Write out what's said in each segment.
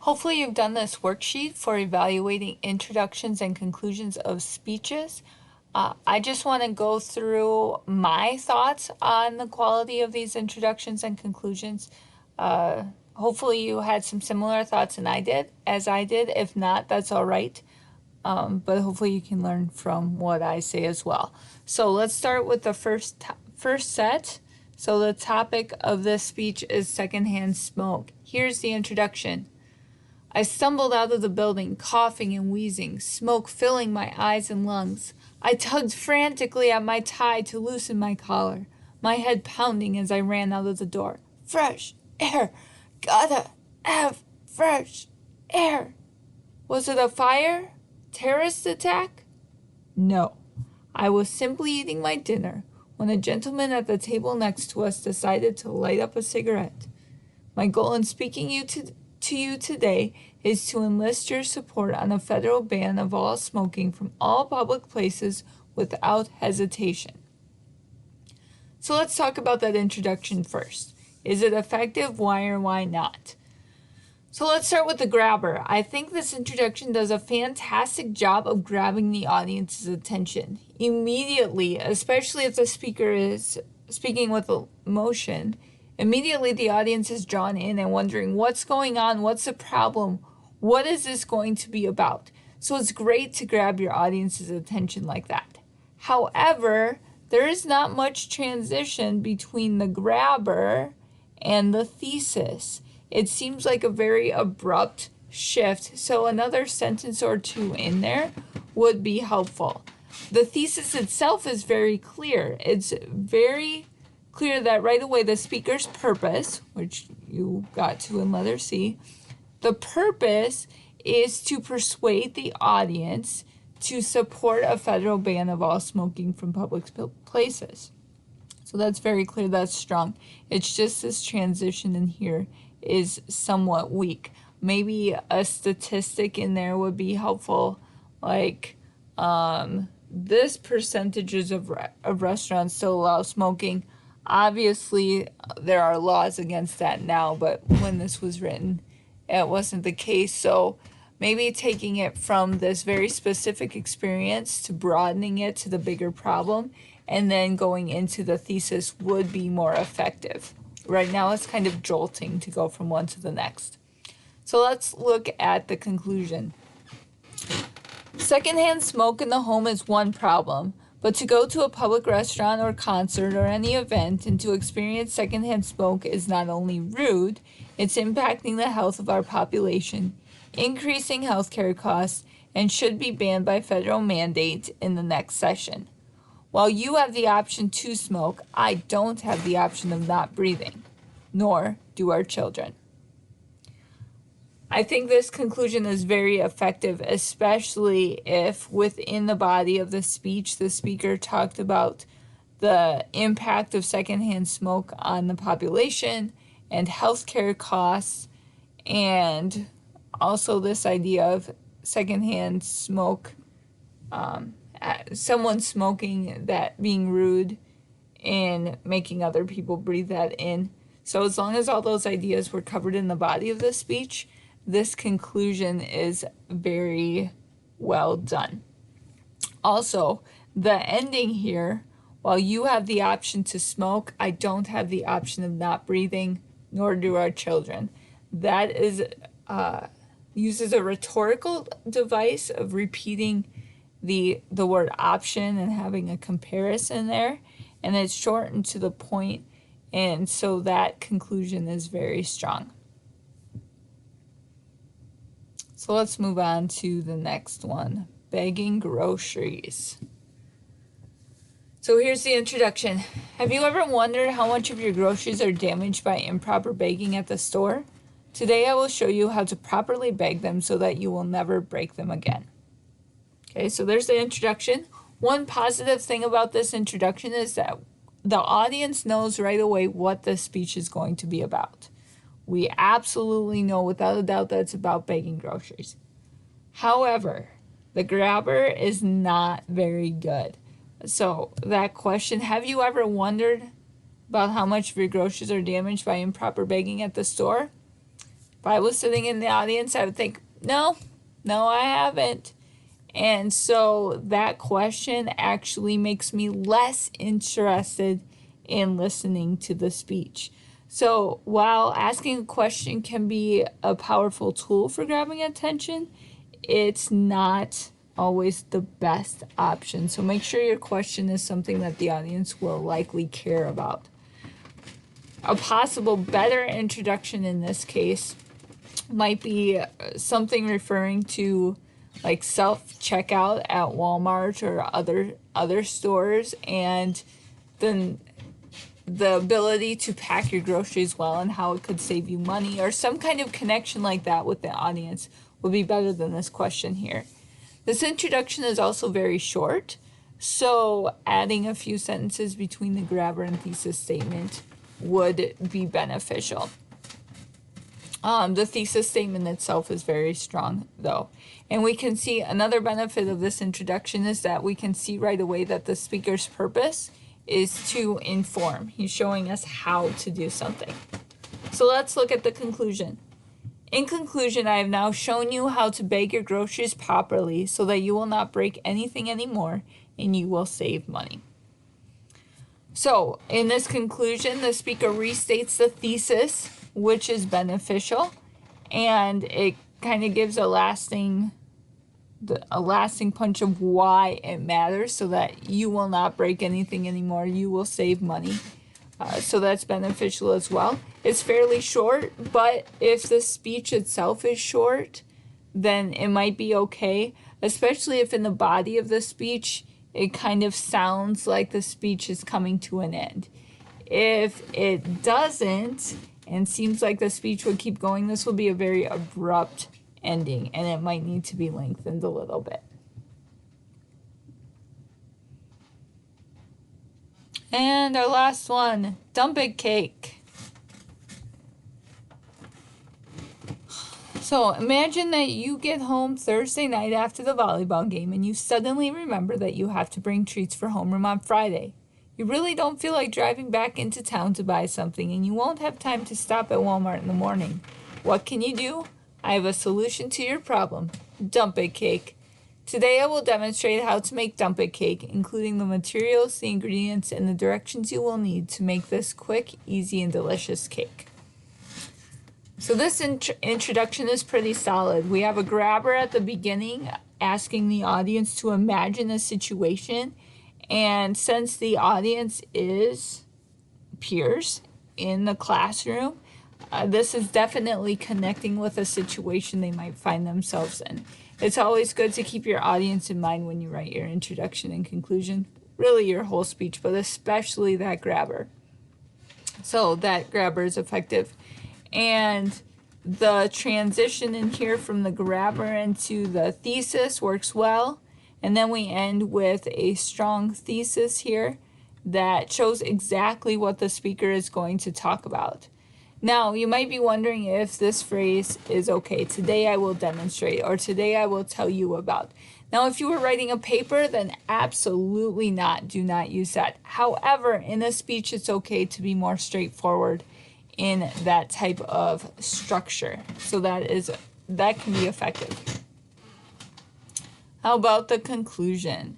Hopefully you've done this worksheet for evaluating introductions and conclusions of speeches. I just want to go through my thoughts on the quality of these introductions and conclusions. Hopefully you had some similar thoughts as I did. If not, that's all right. But hopefully you can learn from what I say as well. So let's start with the first set. So the topic of this speech is secondhand smoke. Here's the introduction. I stumbled out of the building, coughing and wheezing, smoke filling my eyes and lungs. I tugged frantically at my tie to loosen my collar, my head pounding as I ran out of the door. Fresh air! Gotta have fresh air! Was it a fire? Terrorist attack? No. I was simply eating my dinner when a gentleman at the table next to us decided to light up a cigarette. My goal in speaking to you today is to enlist your support on a federal ban of all smoking from all public places without hesitation. So let's talk about that introduction first. Is it effective? Why or why not? So let's start with the grabber. I think this introduction does a fantastic job of grabbing the audience's attention immediately, especially if the speaker is speaking with emotion. Immediately, the audience is drawn in and wondering what's going on, what's the problem, what is this going to be about? So it's great to grab your audience's attention like that. However, there is not much transition between the grabber and the thesis. It seems like a very abrupt shift, so another sentence or two in there would be helpful. The thesis itself is very clear. It's very clear that right away the speaker's purpose, which you got to in letter C, the purpose is to persuade the audience to support a federal ban of all smoking from public places. So that's very clear, that's strong. It's just this transition in here is somewhat weak. Maybe a statistic in there would be helpful, like this percentages of restaurants still allow smoking. Obviously, there are laws against that now, but when this was written, it wasn't the case. So maybe taking it from this very specific experience to broadening it to the bigger problem and then going into the thesis would be more effective. Right now, it's kind of jolting to go from one to the next. So let's look at the conclusion. Secondhand smoke in the home is one problem, but to go to a public restaurant or concert or any event and to experience secondhand smoke is not only rude, it's impacting the health of our population, increasing healthcare costs, and should be banned by federal mandate in the next session. While you have the option to smoke, I don't have the option of not breathing, nor do our children. I think this conclusion is very effective, especially if within the body of the speech, the speaker talked about the impact of secondhand smoke on the population and healthcare costs, and also this idea of secondhand smoke, someone smoking, that being rude and making other people breathe that in. So as long as all those ideas were covered in the body of the speech, this conclusion is very well done. Also, the ending here, while you have the option to smoke, I don't have the option of not breathing, nor do our children. That is uses a rhetorical device of repeating the word option and having a comparison there, and it's shortened to the point, and so that conclusion is very strong. So let's move on to the next one, begging groceries. So here's the introduction. Have you ever wondered how much of your groceries are damaged by improper begging at the store? Today I will show you how to properly beg them so that you will never break them again. Okay, so there's the introduction. One positive thing about this introduction is that the audience knows right away what the speech is going to be about. We absolutely know without a doubt that it's about begging groceries. However, the grabber is not very good. So that question, have you ever wondered about how much of your groceries are damaged by improper begging at the store? If I was sitting in the audience, I would think, no, I haven't. And so that question actually makes me less interested in listening to the speech. So while asking a question can be a powerful tool for grabbing attention, it's not always the best option. So make sure your question is something that the audience will likely care about. A possible better introduction in this case might be something referring to like self-checkout at Walmart or other stores, and then the ability to pack your groceries well and how it could save you money, or some kind of connection like that with the audience would be better than this question here. This introduction is also very short, so adding a few sentences between the grabber and thesis statement would be beneficial. The thesis statement itself is very strong though. And we can see another benefit of this introduction is that we can see right away that the speaker's purpose is to inform. He's showing us how to do something. So let's look at the conclusion. In conclusion, I have now shown you how to bag your groceries properly so that you will not break anything anymore and you will save money. So in this conclusion, the speaker restates the thesis, which is beneficial, and it kind of gives a lasting punch of why it matters, so that you will not break anything anymore, you will save money. So that's beneficial as well. It's fairly short, but if the speech itself is short, then it might be okay, especially if in the body of the speech it kind of sounds like the speech is coming to an end. If it doesn't, and seems like the speech would keep going, this will be a very abrupt ending, and it might need to be lengthened a little bit. And our last one, dump it cake. So imagine that you get home Thursday night after the volleyball game and you suddenly remember that you have to bring treats for homeroom on Friday. You really don't feel like driving back into town to buy something, and you won't have time to stop at Walmart in the morning. What can you do? I have a solution to your problem. Dump it cake. Today I will demonstrate how to make dump it cake, including the materials, the ingredients, and the directions you will need to make this quick, easy, and delicious cake. So this introduction is pretty solid. We have a grabber at the beginning asking the audience to imagine a situation. And since the audience is peers in the classroom, this is definitely connecting with a situation they might find themselves in. It's always good to keep your audience in mind when you write your introduction and conclusion, really your whole speech, but especially that grabber. So that grabber is effective. And the transition in here from the grabber into the thesis works well. And then we end with a strong thesis here that shows exactly what the speaker is going to talk about. Now, you might be wondering if this phrase is okay. Today I will demonstrate, or today I will tell you about. Now, if you were writing a paper, then absolutely not. Do not use that. However, in a speech, it's okay to be more straightforward in that type of structure. So that can be effective. How about the conclusion?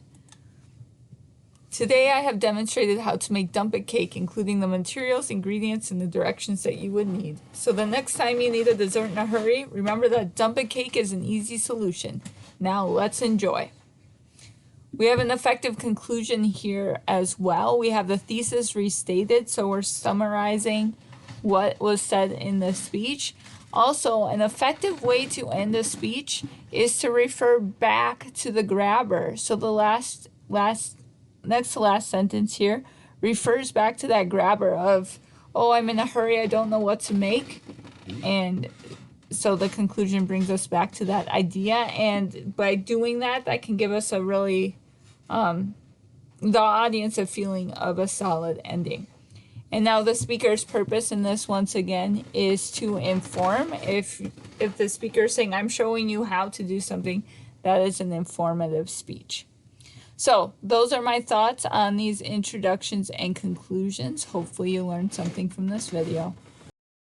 Today I have demonstrated how to make dump it cake, including the materials, ingredients, and the directions that you would need. So the next time you need a dessert in a hurry, remember that dump it cake is an easy solution. Now let's enjoy. We have an effective conclusion here as well. We have the thesis restated, so we're summarizing what was said in the speech. Also, an effective way to end a speech is to refer back to the grabber. So the next to last sentence here refers back to that grabber of, oh, I'm in a hurry, I don't know what to make. And so the conclusion brings us back to that idea. And by doing that, that can give us a really, the audience a feeling of a solid ending. And now the speaker's purpose in this, once again, is to inform. If the speaker is saying, I'm showing you how to do something, that is an informative speech. So those are my thoughts on these introductions and conclusions. Hopefully you learned something from this video.